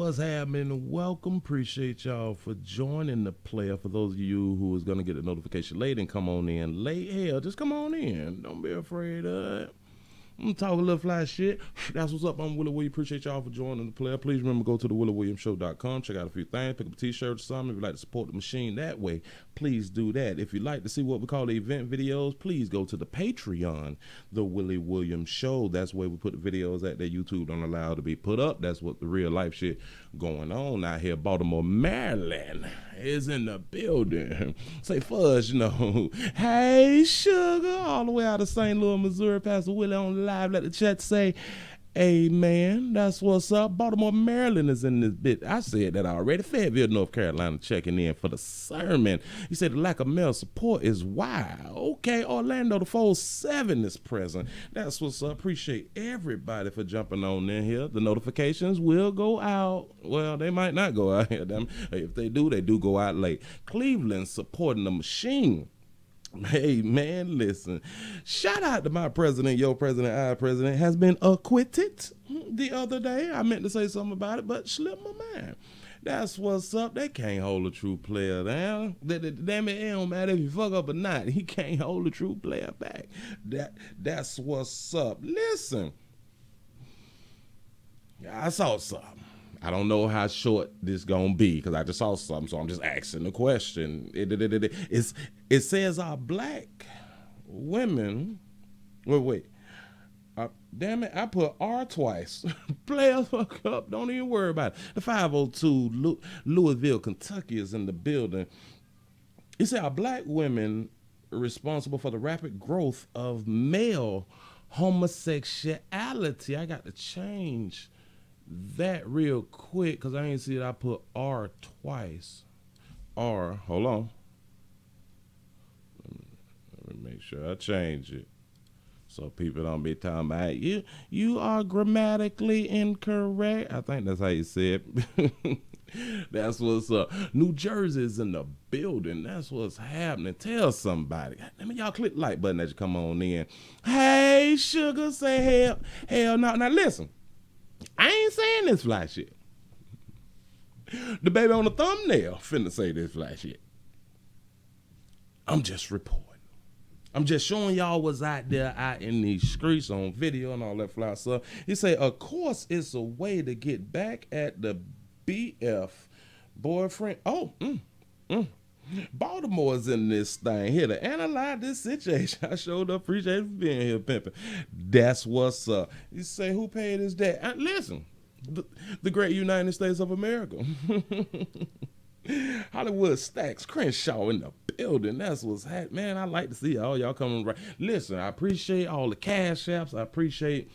what's happening? Welcome. Appreciate y'all for joining the player. For those of you who is going to get a notification late and come on in late, hell, just come on in. Don't be afraid of it. I'm talking a little fly shit. That's what's up. I'm Willie Williams. Appreciate y'all for joining the player. Please remember, go to the WillieWilliamsShow.com. Check out a few things. Pick up a t-shirt or something. If you'd like to support the machine that way, please do that. If you'd like to see what we call the event videos, please go to the Patreon, the Willie Williams Show. That's where we put the videos at that YouTube don't allow to be put up. That's what the real life shit going on out here. Baltimore, Maryland is in the building. Say fuzz, Hey, sugar, all the way out of St. Louis, Missouri. Pastor Willie on live. Let the chat say amen. That's what's up. Baltimore, Maryland is in this bit. I said that already. Fayetteville, North Carolina checking in for the sermon. He said the lack of male support is wild. Okay, Orlando, the 4-7 is present. That's what's up. Appreciate everybody for jumping on in here. The notifications will go out. Well, they might not go out here. If they do go out late. Cleveland supporting the machine. Hey, man, listen. Shout out to my president, your president, our president, has been acquitted the other day. I meant to say something about it, but slipped my mind. That's what's up. They can't hold a true player down. Damn it, it don't matter if you fuck up or not. He can't hold a true player back. That's what's up. Listen, I saw something. I don't know how short this gonna be because I just saw something, so I'm just asking the question. It says our black women. Wait. Damn it! I put R twice. Player fuck up. Don't even worry about it. The 502 Louisville, Kentucky is in the building. It said our black women are responsible for the rapid growth of male homosexuality. I got to change that real quick because I ain't see it. I put R twice. R, hold on. Let me make sure I change it so people don't be talking about you are grammatically incorrect. I think that's how you say it. That's what's up. New Jersey's in the building. That's what's happening. Tell somebody. Let me y'all click the like button as you come on in. Hey, sugar, say hell no. Now listen. I ain't saying this fly shit. The baby on the thumbnail finna say this fly shit. I'm just reporting. I'm just showing y'all what's out there out in these streets on video and all that fly stuff. He say, of course, it's a way to get back at the BF boyfriend. Baltimore's in this thing here to analyze this situation. I showed up. Appreciate you for being here, pimping. That's what's up. You say, who paid his debt? Listen, the great United States of America. Hollywood Stacks, Crenshaw in the building. That's what's happening. Man, I like to see all y'all coming right. Listen, I appreciate all the cash apps. I appreciate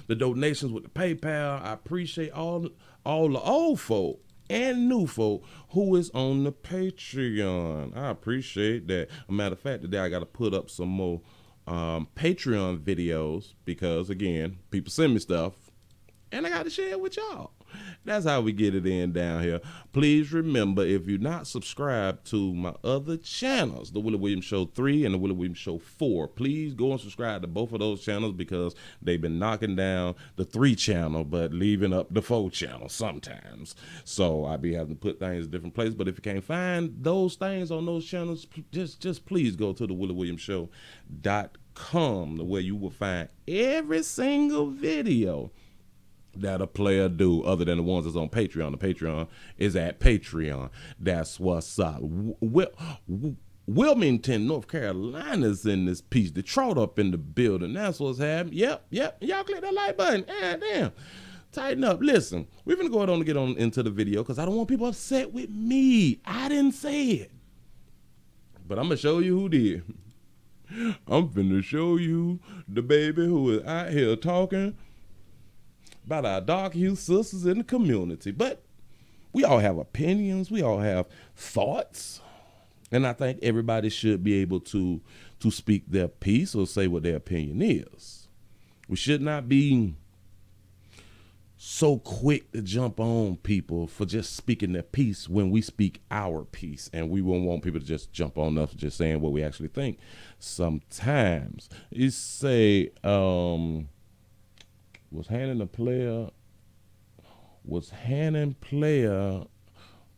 the donations with the PayPal. I appreciate all the old folk and new folk who is on the Patreon. I appreciate that. A matter of fact, today I got to put up some more Patreon videos because, again, people send me stuff and I got to share it with y'all. That's how we get it in down here. Please remember, if you're not subscribed to my other channels, the Willie Williams Show 3 and the Willie Williams Show 4, please go and subscribe to both of those channels because they've been knocking down the 3 channel but leaving up the 4 channel sometimes. So I be having to put things in different places. But if you can't find those things on those channels, just please go to the WillieWilliamsShow.com, where you will find every single video that a player do other than the ones that's on Patreon. The Patreon is at Patreon. That's what's up. Wilmington, North Carolina's in this piece. Detroit up in the building. That's what's happening. Yep. Y'all click that like button. Damn. Tighten up. Listen, we're going to go ahead and get on into the video because I don't want people upset with me. I didn't say it. But I'm going to show you who did. I'm finna show you the baby who is out here talking about our dark hue sisters in the community. But we all have opinions. We all have thoughts. And I think everybody should be able to speak their piece or say what their opinion is. We should not be so quick to jump on people for just speaking their piece when we speak our piece. And we won't want people to just jump on us just saying what we actually think. Sometimes you say, was handing a player was handing player.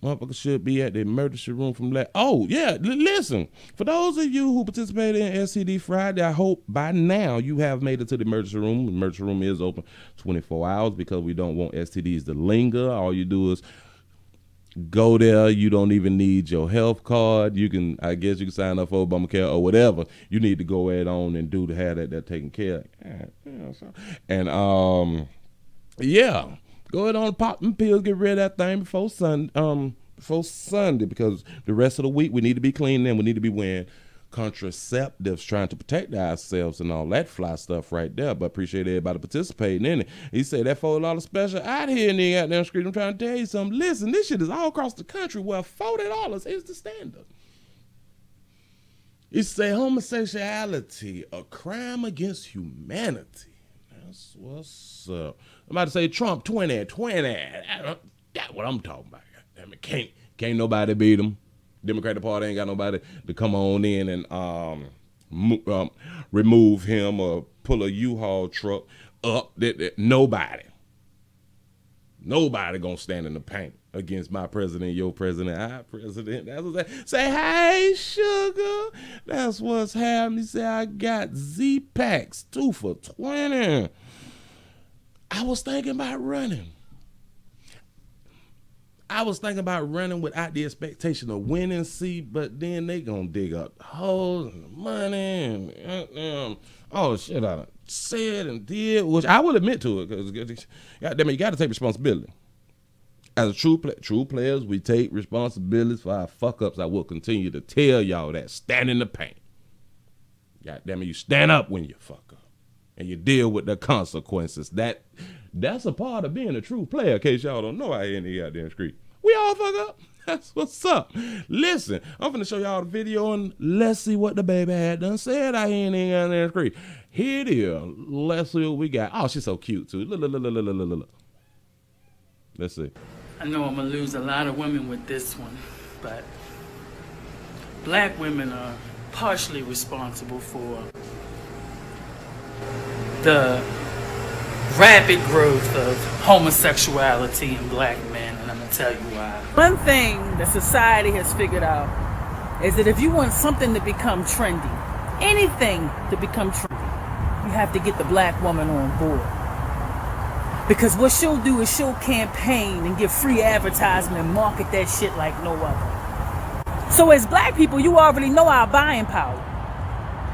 Motherfucker should be at the emergency room from last. Oh, yeah, listen. For those of you who participated in STD Friday, I hope by now you have made it to the emergency room. The emergency room is open 24 hours because we don't want STDs to linger. All you do is go there. You don't even need your health card. I guess you can sign up for Obamacare or whatever. You need to go ahead on and do to have that taken care of. And, yeah. Go ahead on, pop them pills, get rid of that thing before Sunday, because the rest of the week we need to be clean and we need to be wearing contraceptives, trying to protect ourselves and all that fly stuff right there. But appreciate everybody participating in it. He said that $40 special out here and they got down the street. I'm trying to tell you something. Listen, this shit is all across the country where $40 is the standard. He said homosexuality, a crime against humanity. That's what's up. I'm about to say Trump 2020. That's what I'm talking about. Damn it, can't nobody beat him. Democratic Party ain't got nobody to come on in and remove him or pull a U-Haul truck up. Nobody gonna stand in the paint against my president, your president, our president. That's what they say. Hey, sugar, that's what's happening. He say I got Z-Packs 2 for $20. I was thinking about running. Without the expectation of winning, but then they gonna dig up holes and money and oh shit I done said and did, which I will admit to it, because goddamn it, you got to take responsibility. As a true players, we take responsibility for our fuck ups. I will continue to tell y'all that. Stand in the paint. Goddamn it, you stand up when you fuck up, and you deal with the consequences. That's a part of being a true player, in case y'all don't know out here in the goddamn street. We all fuck up. That's what's up. Listen, I'm finna show y'all the video and let's see what the baby had done said out here in the goddamn street. Here it is. Let's see what we got. Oh, she's so cute too. Look. Let's see. I know I'm gonna lose a lot of women with this one, but black women are partially responsible for the rapid growth of homosexuality in black men, and I'm gonna tell you why. One thing that society has figured out is that if you want something to become trendy, anything to become trendy, you have to get the black woman on board. Because what she'll do is she'll campaign and give free advertisement and market that shit like no other. So as black people, you already know our buying power.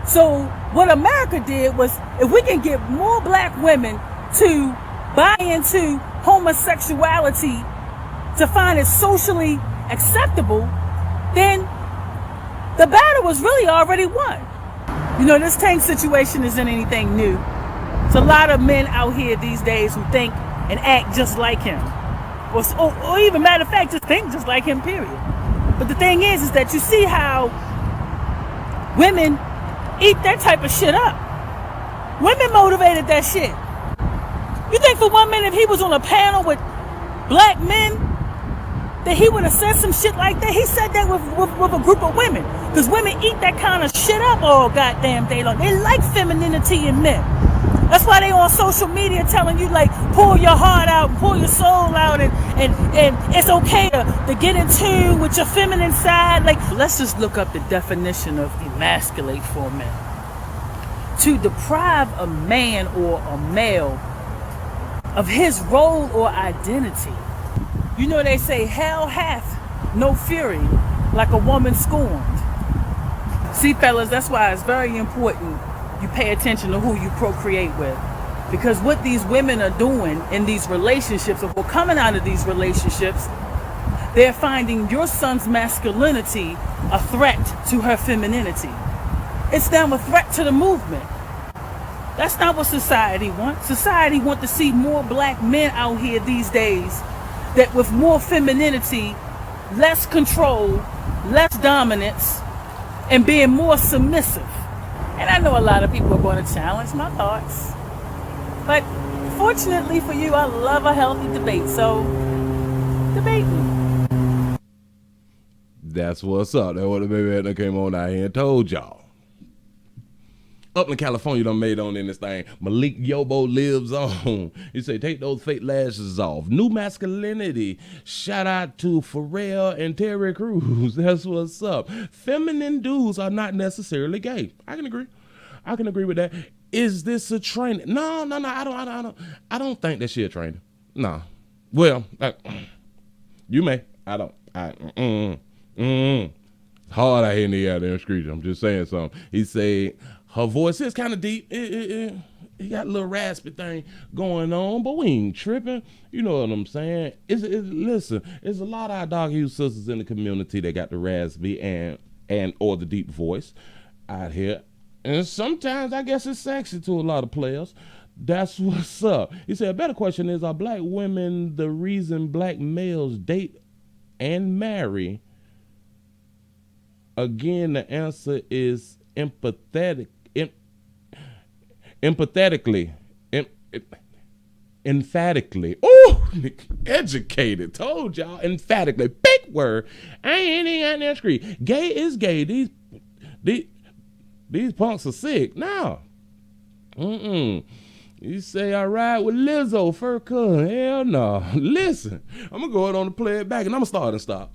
So what America did was, if we can get more black women to buy into homosexuality, to find it socially acceptable, then the battle was really already won. You know, this Tank situation isn't anything new. There's a lot of men out here these days who think and act just like him. Or even, matter of fact, just think just like him, period. But the thing is that you see how women eat that type of shit up. Women motivated that shit. You think for 1 minute if he was on a panel with black men, that he would have said some shit like that? He said that with a group of women. Because women eat that kind of shit up all goddamn day long. They like femininity in men. That's why they on social media telling you, like, pull your heart out, pull your soul out, and it's okay to get in tune with your feminine side. Like, let's just look up the definition of emasculate for a minute. To deprive a man or a male of his role or identity. You know, they say hell hath no fury like a woman scorned. See, fellas, that's why it's very important you pay attention to who you procreate with. Because what these women are doing in these relationships, or coming out of these relationships, they're finding your son's masculinity a threat to her femininity. It's now a threat to the movement. That's not what society wants. Society wants to see more black men out here these days that with more femininity, less control, less dominance, and being more submissive. And I know a lot of people are going to challenge my thoughts. But fortunately for you, I love a healthy debate. So, debate me. That's what's up. That's what the baby that came on out here and told y'all. Upland, California done made on in this thing. Malik Yobo lives on. He say, take those fake lashes off. New masculinity. Shout out to Pharrell and Terry Crews. That's what's up. Feminine dudes are not necessarily gay. I can agree with that. Is this a trainer? No. I don't think that she a trainer. No. Well, you may. I don't. Hard out here in the goddamn street. I'm just saying something. He said her voice is kind of deep. He got a little raspy thing going on, but we ain't tripping. You know what I'm saying? Listen, there's a lot of our dark hue sisters in the community that got the raspy and or the deep voice out here. And sometimes I guess it's sexy to a lot of players. That's what's up. He said a better question is, are black women the reason black males date and marry? Again, the answer is emphatically. Oh, educated. Told y'all emphatically. Big word. I ain't got that screen. Gay is gay. These punks are sick. No. You say I ride with Lizzo, fur cousin. Hell no. Listen, I'm gonna go ahead on to play it back, and I'm gonna start and stop.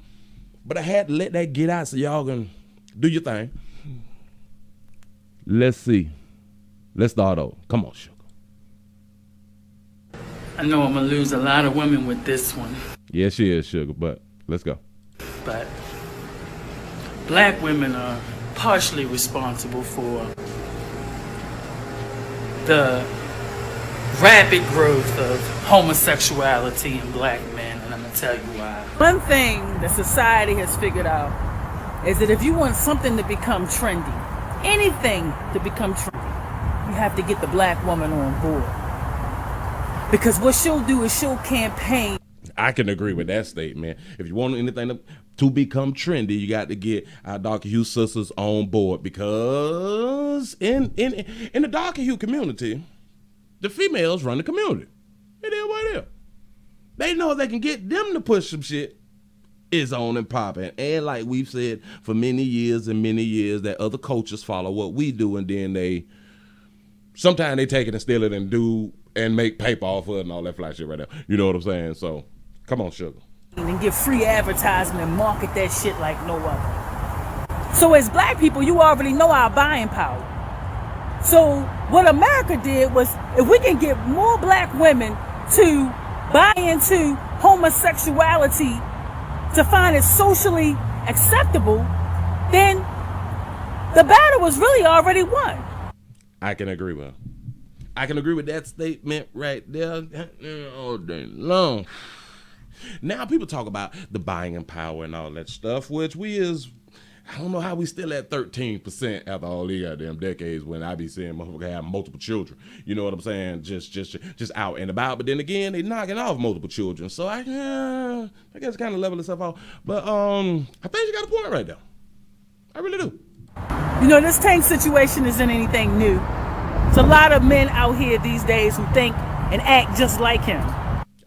But I had to let that get out so y'all can do your thing. Let's see. Let's start over. Come on, sugar. I know I'm gonna lose a lot of women with this one. Yeah, she is, sugar, but let's go. But black women are partially responsible for the rapid growth of homosexuality in black men, and I'm gonna tell you why. One thing that society has figured out is that if you want something to become trendy, anything to become trendy, you have to get the black woman on board. Because what she'll do is she'll campaign. I can agree with that statement. If you want anything to become trendy, you got to get our dark hue sisters on board, because in the dark hue community, the females run the community. It is what it is. They know if they can get them to push some shit, it's on and popping. And like we've said for many years, that other coaches follow what we do, and then sometimes they take it and steal it and do and make paper off of it and all that fly shit right there. You know what I'm saying? So come on, sugar. And give free advertisement and market that shit like no other. So as black people, you already know our buying power. So what America did was, if we can get more black women to buy into homosexuality to find it socially acceptable, then the battle was really already won. I can agree with that statement right there all day long. Now people talk about the buying power and all that stuff, which I don't know how we still at 13% after all these goddamn decades, when I be seeing motherfuckers have multiple children. You know what I'm saying? Just out and about. But then again, they knocking off multiple children. So I guess kind of level itself out. But I think you got a point right there. I really do. You know, this tank situation isn't anything new. There's a lot of men out here these days who think and act just like him.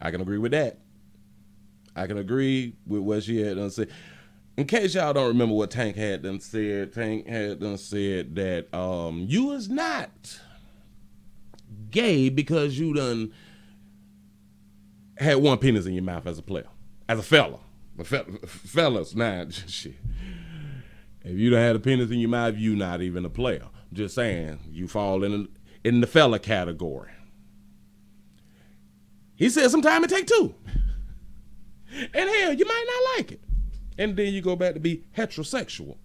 I can agree with that. I can agree with what she had done said. In case y'all don't remember what Tank had done said, that you is not gay because you done had one penis in your mouth as a player, as a fella. Fellas, nah, shit. If you done had a penis in your mouth, you not even a player. Just saying, you fall in the fella category. He said sometime it take two. And hell, you might not like it. And then you go back to be heterosexual.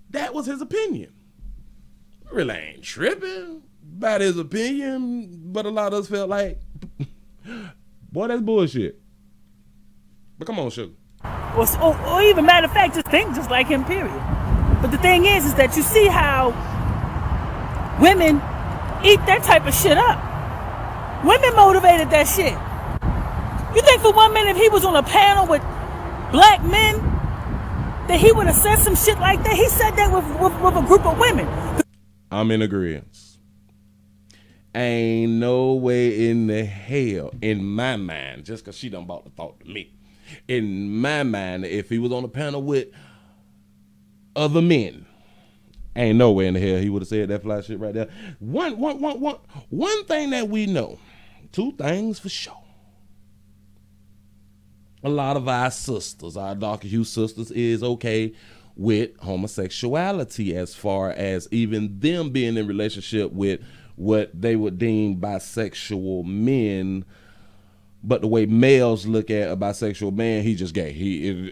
That was his opinion. Really ain't tripping about his opinion, but a lot of us felt like, boy, that's bullshit. But come on, sugar. Or even matter of fact, just think just like him, period. But the thing is that you see how women eat that type of shit up. Women motivated that shit. You think for 1 minute if he was on a panel with black men, that he would have said some shit like that? He said that with a group of women. I'm in agreement. Ain't no way in the hell, in my mind, just because she done bought the thought to me, in my mind, if he was on a panel with other men, Ain't nowhere in the hell he would have said that fly shit right there. One thing that we know, two things for sure. A lot of our sisters, our darker hue sisters, is okay with homosexuality as far as even them being in relationship with what they would deem bisexual men. But the way males look at a bisexual man, he just gay.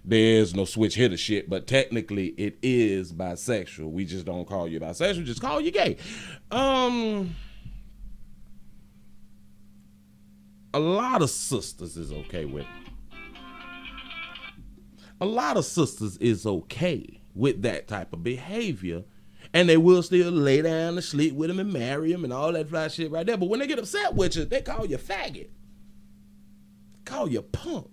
There's no switch hitter shit, but technically it is bisexual. We just don't call you bisexual, just call you gay. A lot of sisters is okay with it. A lot of sisters is okay with that type of behavior, and they will still lay down and sleep with him and marry him and all that fly shit right there. But when they get upset with you, they call you faggot. Call you punk.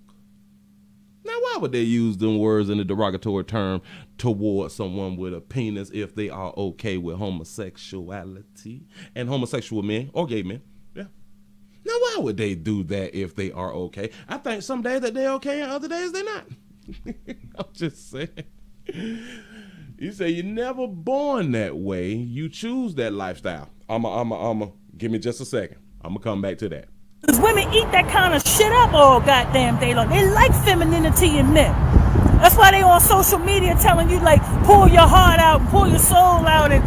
Now, why would they use them words in a derogatory term towards someone with a penis if they are okay with homosexuality and homosexual men or gay men? Yeah. Now, why would they do that if they are okay? I think some days that they're okay and other days they're not. I'm just saying. You say you're never born that way. You choose that lifestyle. Give me just a second. I'm going to come back to that. Because women eat that kind of shit up all goddamn day long. They like femininity in men. That's why they on social media telling you, like, pull your heart out and pull your soul out, and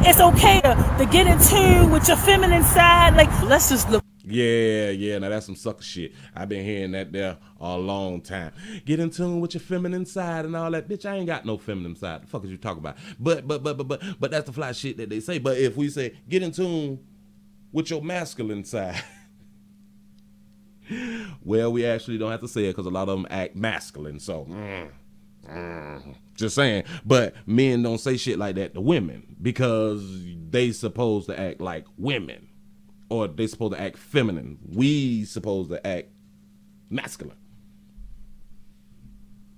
it's okay to get in tune with your feminine side. Like, let's just look. Yeah, now that's some sucker shit. I've been hearing that there a long time. Get in tune with your feminine side and all that. Bitch, I ain't got no feminine side. The fuck is you talking about? But that's the fly shit that they say. But if we say, get in tune with your masculine side, well, we actually don't have to say it because a lot of them act masculine. So, just saying. But men don't say shit like that to women because they supposed to act like women, or they supposed to act feminine. We supposed to act masculine.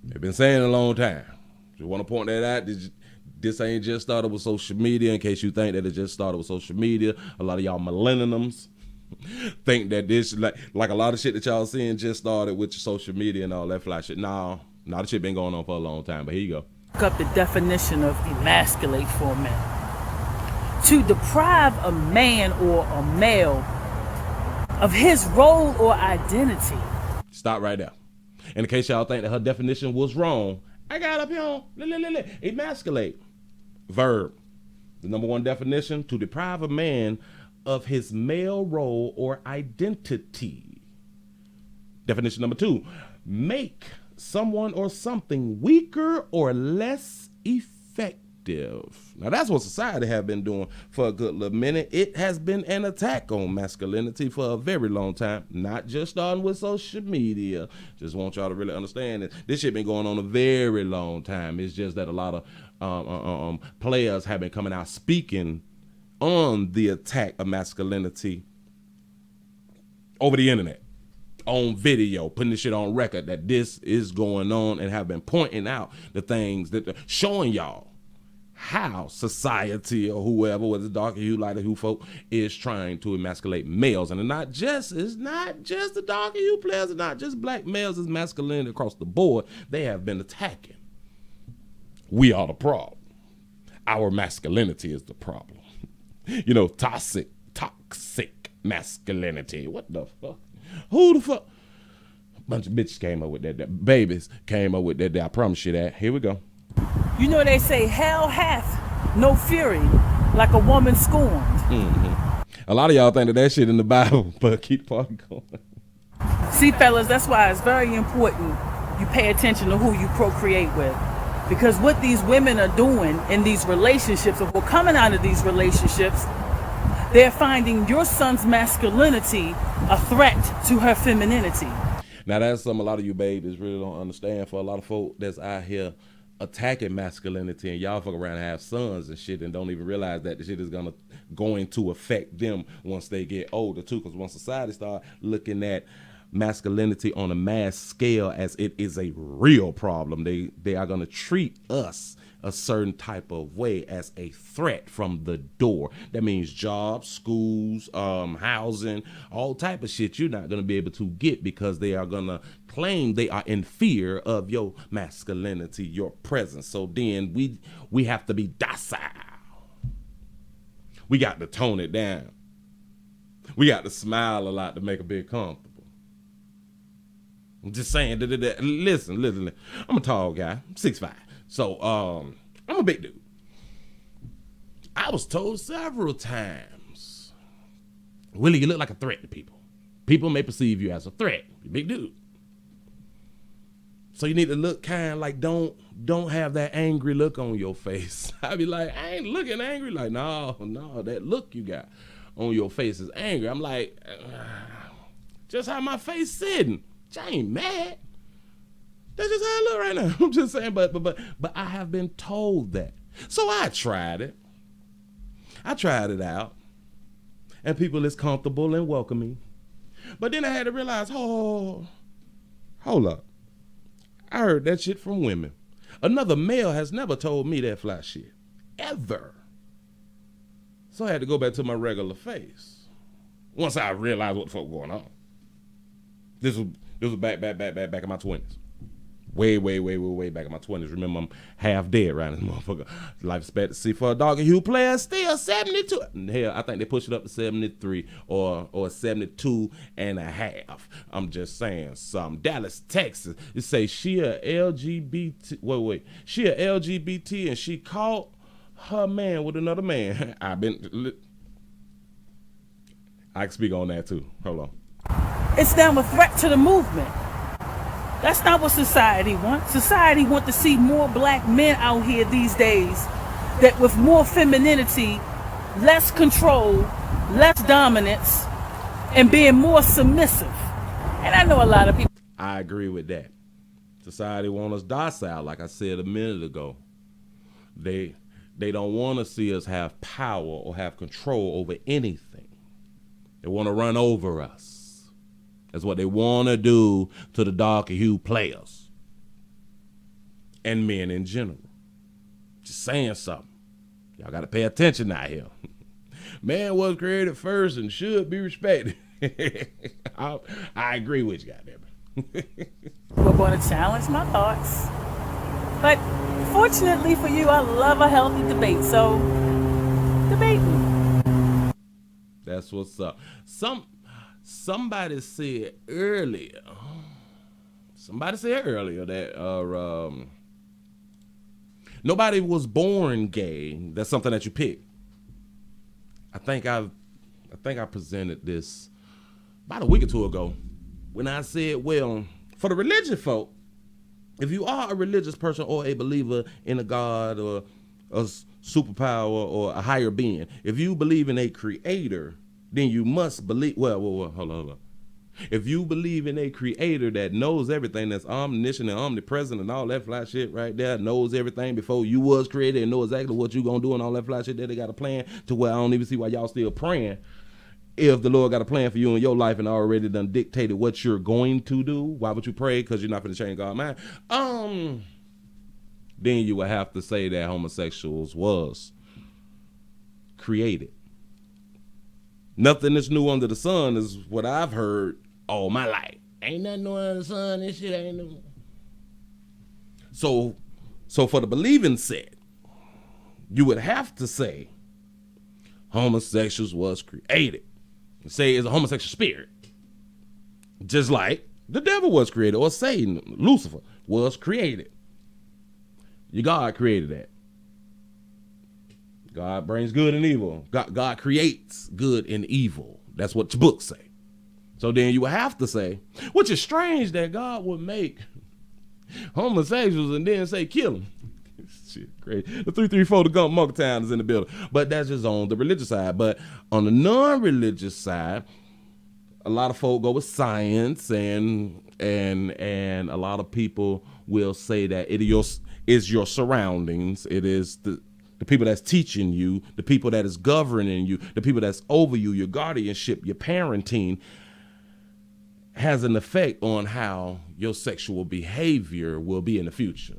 They've been saying it a long time. Just want to point that out. This ain't just started with social media. In case you think that it just started with social media, a lot of y'all millenniums think that this, like a lot of shit that y'all seeing just started with your social media and all that fly shit. Nah, the shit been going on for a long time, but here you go. Look up the definition of emasculate for a minute. To deprive a man or a male of his role or identity. Stop right there. In case y'all think that her definition was wrong, I got up here on emasculate. Verb. The number one definition, to deprive a man of his male role or identity. Definition number two, make someone or something weaker or less effective. Now that's what society have been doing for a good little minute. It has been an attack on masculinity for a very long time, not just starting with social media. Just want y'all to really understand that this shit been going on a very long time. It's just that a lot of players have been coming out speaking on the attack of masculinity over the internet, on video, putting this shit on record that this is going on, and have been pointing out the things that showing y'all how society or whoever, whether it's darker hue, lighter hue folk, is trying to emasculate males. And it's not just the darker hue players, it's not just black males, it's masculinity across the board. They have been attacking. We are the problem. Our masculinity is the problem. You know, toxic masculinity. What the fuck? Who the fuck? A bunch of bitches came up with that. Babies came up with that. I promise you that. Here we go. You know, they say hell hath no fury like a woman scorned. Mm-hmm. A lot of y'all think that shit in the Bible, but keep party going. See, fellas, that's why it's very important you pay attention to who you procreate with. Because what these women are doing in these relationships, or coming out of these relationships, they're finding your son's masculinity a threat to her femininity. Now that's something a lot of you babies really don't understand. For a lot of folk that's out here attacking masculinity, and y'all fuck around and have sons and shit and don't even realize that the shit is going to affect them once they get older too. Because once society start looking at masculinity on a mass scale as it is a real problem, they are going to treat us a certain type of way as a threat from the door. That means jobs, schools, housing, all type of shit you're not going to be able to get because they are going to claim they are in fear of your masculinity, your presence. So then we have to be docile. We got to tone it down. We got to smile a lot to make a bit comfortable. I'm just saying. Listen. I'm a tall guy. I'm 6'5". So I'm a big dude. I was told several times, Willie, you look like a threat to people. People may perceive you as a threat. You're a big dude. So you need to look kind of like don't have that angry look on your face. I be like, I ain't looking angry. Like, no, that look you got on your face is angry. I'm like, just how my face sitting. I ain't mad. That's just how I look right now. I'm just saying, but I have been told that. So I tried it. I tried it out. And people is comfortable and welcoming. But then I had to realize, hold up. I heard that shit from women. Another male has never told me that fly shit. Ever. So I had to go back to my regular face. Once I realized what the fuck was going on. This was back in my 20s. Way back in my 20s. Remember, I'm half dead right now, motherfucker. Life expectancy for a dog and Hugh player is still 72. Hell, I think they pushed it up to 73 or 72 and a half. I'm just saying something. Dallas, Texas. It say she a LGBT. She a LGBT and she caught her man with another man. I can speak on that too. Hold on. It's now a threat to the movement. That's not what society wants. Society wants to see more black men out here these days that with more femininity, less control, less dominance, and being more submissive. And I know a lot of people. I agree with that. Society wants us docile, like I said a minute ago. They don't want to see us have power or have control over anything. They want to run over us. That's what they want to do to the darker hue players and men in general. Just saying something. Y'all got to pay attention out here. Man was created first and should be respected. I agree with you, goddamn. We're going to challenge my thoughts. But fortunately for you, I love a healthy debate. So, debate me. That's what's up. Somebody said earlier that nobody was born gay. That's something that you pick. I think I presented this about a week or two ago when I said, well, for the religious folk, if you are a religious person or a believer in a God or a superpower or a higher being, if you believe in a creator, then you must believe, hold on. If you believe in a creator that knows everything, that's omniscient and omnipresent and all that fly shit right there, knows everything before you was created and know exactly what you gonna do and all that fly shit, that they got a plan to where I don't even see why y'all still praying. If the Lord got a plan for you in your life and already done dictated what you're going to do, why would you pray? Because you're not going to change God's mind. Then you would have to say that homosexuals was created. Nothing that's new under the sun is what I've heard all my life. Ain't nothing new under the sun. This shit ain't new. So for the believing set, you would have to say homosexuals was created. Say it's a homosexual spirit. Just like the devil was created, or Satan, Lucifer, was created. Your God created that. God brings good and evil. God creates good and evil. That's what your books say. So then you would have to say, which is strange that God would make homosexuals and then say kill them. Shit, crazy. The 334 the Gump Monktown is in the building. But that's just on the religious side. But on the non-religious side, a lot of folk go with science and a lot of people will say that it is your surroundings. It is the people that's teaching you, the people that is governing you, the people that's over you, your guardianship, your parenting has an effect on how your sexual behavior will be in the future.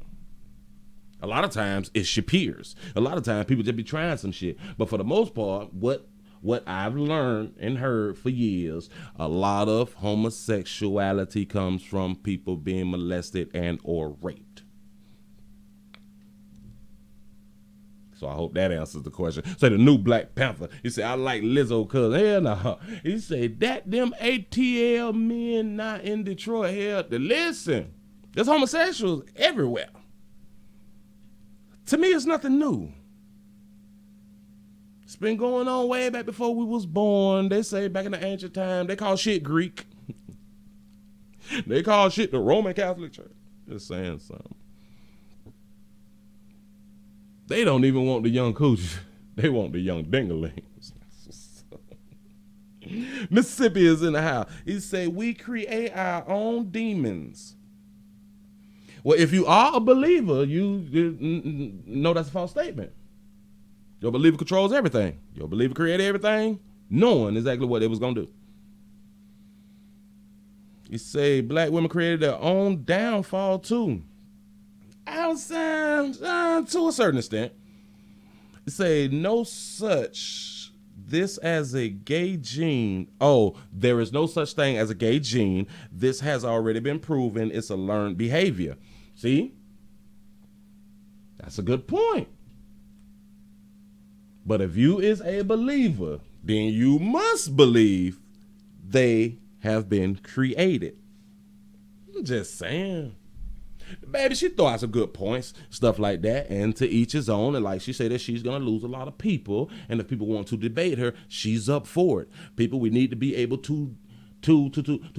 A lot of times it's your peers. A lot of times people just be trying some shit. But for the most part, what I've learned and heard for years, a lot of homosexuality comes from people being molested and or raped. So I hope that answers the question. So the new Black Panther, he said, I like Lizzo cuz hell no. He said that them ATL men not in Detroit, hell, listen, there's homosexuals everywhere. To me, it's nothing new. It's been going on way back before we was born. They say back in the ancient time, they call shit Greek. They call shit the Roman Catholic Church. Just saying something. They don't even want the young coochies. They want the young dinglings. Mississippi is in the house. He say we create our own demons. Well, if you are a believer, you know that's a false statement. Your believer controls everything. Your believer created everything, knowing exactly what it was going to do. You say black women created their own downfall too. Outside, to a certain extent. You say no such, this as a gay gene. Oh, there is no such thing as a gay gene. This has already been proven. It's a learned behavior. See? That's a good point. But if you is a believer, then you must believe they have been created. I'm just saying. Baby, she throw out some good points, stuff like that, and to each his own. And like she said that she's going to lose a lot of people. And if people want to debate her, she's up for it. People, we need to be able to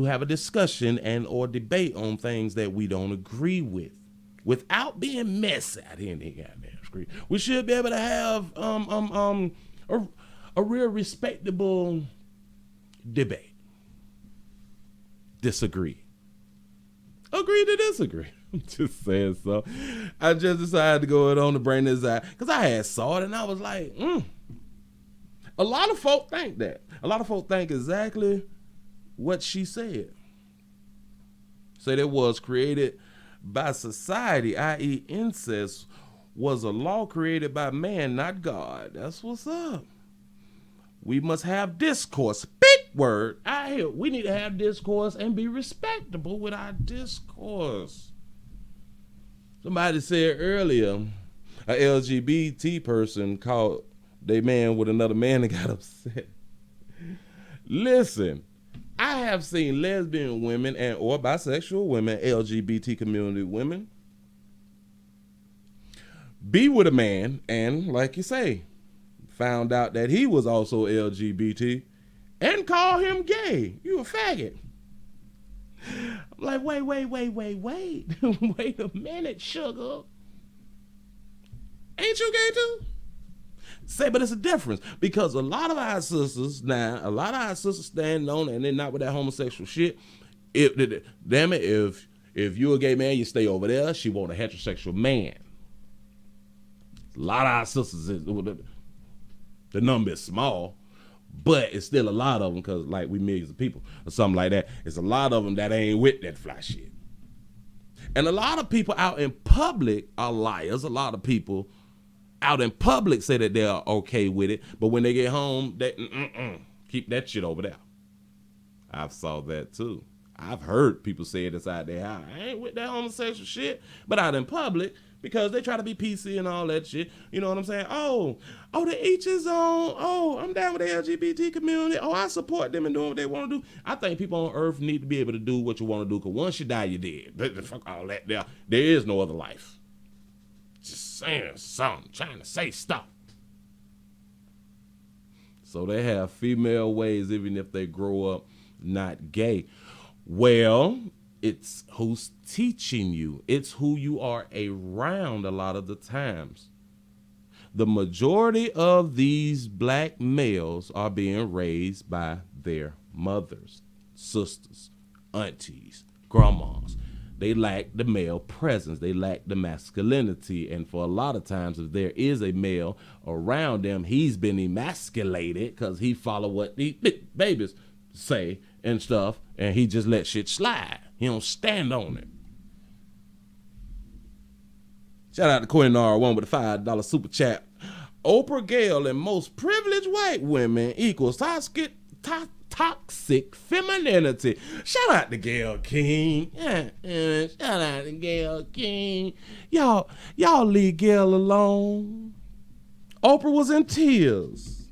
have a discussion and or debate on things that we don't agree with without being messy out here in the goddamn screen. We should be able to have a real respectable debate. Disagree. Agree to disagree. I'm just saying so. I just decided to go on to bring this out because I had saw it and I was like, A lot of folk think that. A lot of folk think exactly what she said. Said it was created by society, i.e. incest was a law created by man, not God. That's what's up. We must have discourse. Big word. I hear we need to have discourse and be respectable with our discourse. Somebody said earlier, a LGBT person called their man with another man and got upset. Listen, I have seen lesbian women and or bisexual women, LGBT community women, be with a man and, like you say, found out that he was also LGBT and call him gay. You a faggot. I'm like, wait. Wait a minute, sugar. Ain't you gay too? Say, but it's a difference because a lot of our sisters stand on and they're not with that homosexual shit. Damn it, if you're a gay man, you stay over there. She want a heterosexual man. A lot of our sisters, the number is small, but it's still a lot of them because like we millions of people or something like that. It's a lot of them that ain't with that fly shit. And a lot of people out in public are liars. A lot of people out in public say that they're okay with it, but when they get home, they keep that shit over there. I've saw that too. I've heard people say it inside their house. I ain't with that homosexual shit, but out in public, because they try to be PC and all that shit. You know what I'm saying? Oh, to each his own. Oh, I'm down with the LGBT community. Oh, I support them and doing what they want to do. I think people on earth need to be able to do what you want to do, because once you die, you're dead. Fuck all that. There is no other life. Just saying something, trying to say stuff. So they have female ways even if they grow up not gay. Well, it's who's teaching you. It's who you are around a lot of the times. The majority of these black males are being raised by their mothers, sisters, aunties, grandmas. They lack the male presence. They lack the masculinity. And for a lot of times, if there is a male around them, he's been emasculated because he follow what the babies say and stuff, and he just let shit slide. He don't stand on it. Shout out to Quinn R1 with a $5 super chat. Oprah Gale and most privileged white women equals toxic femininity. Shout out to Gayle King. Shout out to Gayle King. Y'all leave Gayle alone. Oprah was in tears.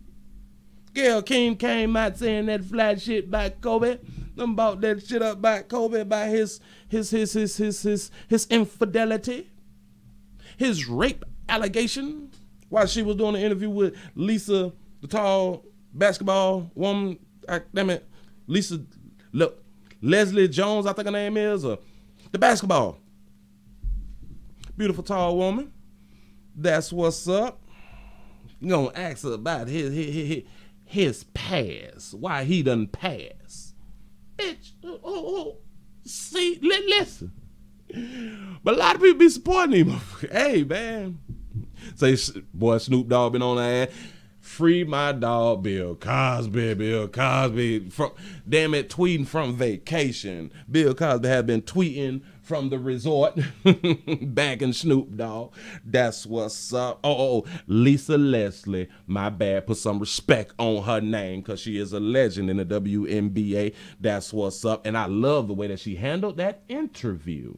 Gayle King came out saying that flat shit about Kobe. Them bought that shit up about Kobe, about his infidelity, his rape allegation. While she was doing an interview with Lisa, the tall basketball woman, Leslie Jones, I think her name is, or the basketball. Beautiful tall woman. That's what's up. You gonna ask her about his past, why he done pass. Bitch, see, listen. But a lot of people be supporting him. Hey, man. Say, boy, Snoop Dogg been on that ass. Free my dog, Bill Cosby. Damn it, tweeting from vacation. Bill Cosby had been tweeting from the resort back in Snoop Dogg. That's what's up. Lisa Leslie, my bad. Put some respect on her name because she is a legend in the WNBA. That's what's up. And I love the way that she handled that interview.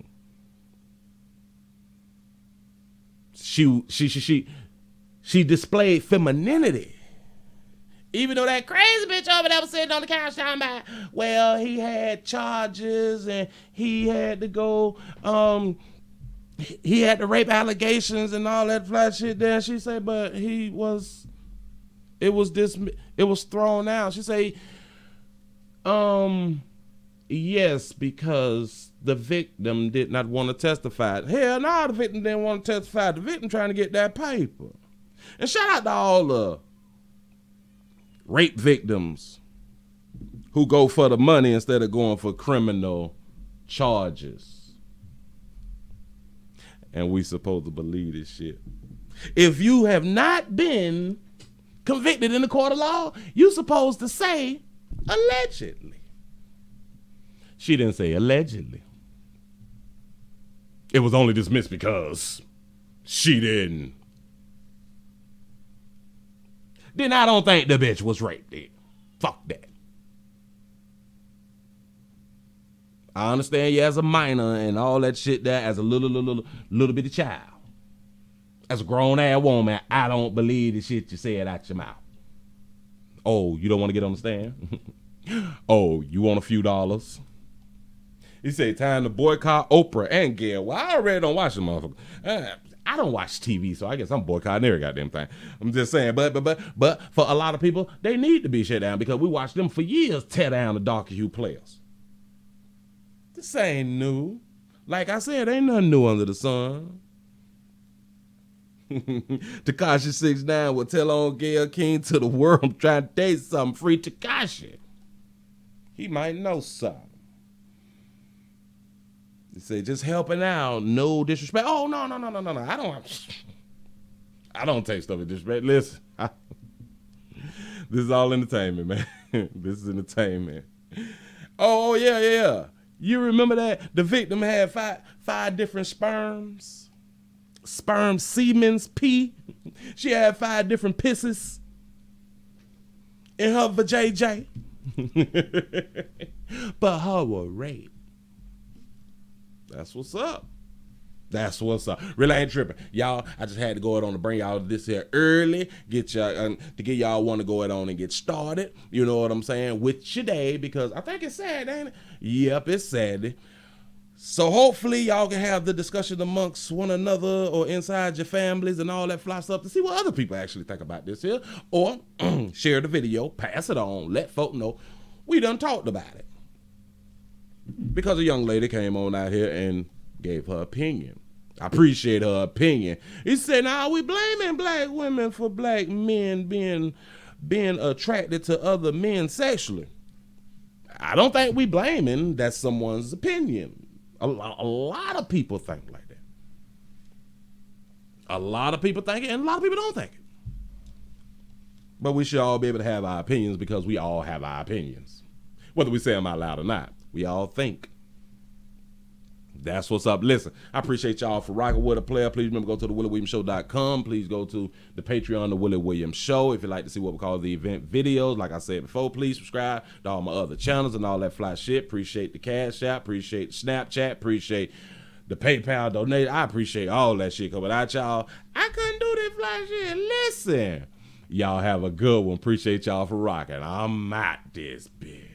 She displayed femininity. Even though that crazy bitch over there was sitting on the couch talking about, well, he had charges and he had to go, he had the rape allegations and all that flat shit there. She said, but it was thrown out. She said, yes, because the victim did not want to testify. Hell no, the victim didn't want to testify. The victim trying to get that paper. And shout out to all the rape victims who go for the money instead of going for criminal charges. And we supposed to believe this shit. If you have not been convicted in the court of law, you supposed to say allegedly. She didn't say allegedly. It was only dismissed because she didn't. Then I don't think the bitch was raped then. Fuck that. I understand you as a minor and all that shit there as a little bitty child. As a grown ass woman, I don't believe the shit you said out your mouth. Oh, you don't want to get on the stand? Oh, you want a few dollars? He said time to boycott Oprah and Gayle. Well, I already don't watch the motherfucker. I don't watch TV, so I guess I'm boycotting every goddamn thing. I'm just saying, but for a lot of people, they need to be shut down because we watched them for years tear down the darker hue players. This ain't new. Like I said, ain't nothing new under the sun. Tekashi 6ix9ine will tell on Gayle King to the world, I'm trying to tell you something. Free Tekashi. He might know something. They say just helping out, no disrespect. Oh no! I don't take stuff with disrespect. Listen, this is all entertainment, man. This is entertainment. Oh yeah. You remember that the victim had five different sperms, semen's pee. She had 5 different pisses in her vajayjay. But her was rape. That's what's up. Really ain't tripping. Y'all, I just had to go ahead on to bring y'all this here early. Get y'all to get y'all want to go ahead on and get started. You know what I'm saying? With your day, because I think it's Saturday, ain't it? Yep, it's Saturday. So hopefully y'all can have the discussion amongst one another or inside your families and all that fly stuff to see what other people actually think about this here. Or share the video, pass it on, let folk know we done talked about it. Because a young lady came on out here and gave her opinion. I appreciate her opinion. He said, we blaming black women for black men being attracted to other men sexually. I don't think we blaming. That's someone's opinion. A lot of people think like that. A lot of people think it, and a lot of people don't think it. But we should all be able to have our opinions because we all have our opinions. Whether we say them out loud or not. We all think. That's what's up. Listen, I appreciate y'all for rocking with a player. Please remember, go to the WillieWilliamsShow.com. Please go to the Patreon, the Willie Williams Show. If you'd like to see what we call the event videos, like I said before, please subscribe to all my other channels and all that fly shit. Appreciate the Cash App. Appreciate the Snapchat. Appreciate the PayPal donation. I appreciate all that shit. Because without y'all, I couldn't do this fly shit. Listen, y'all have a good one. Appreciate y'all for rocking. I'm out this bitch.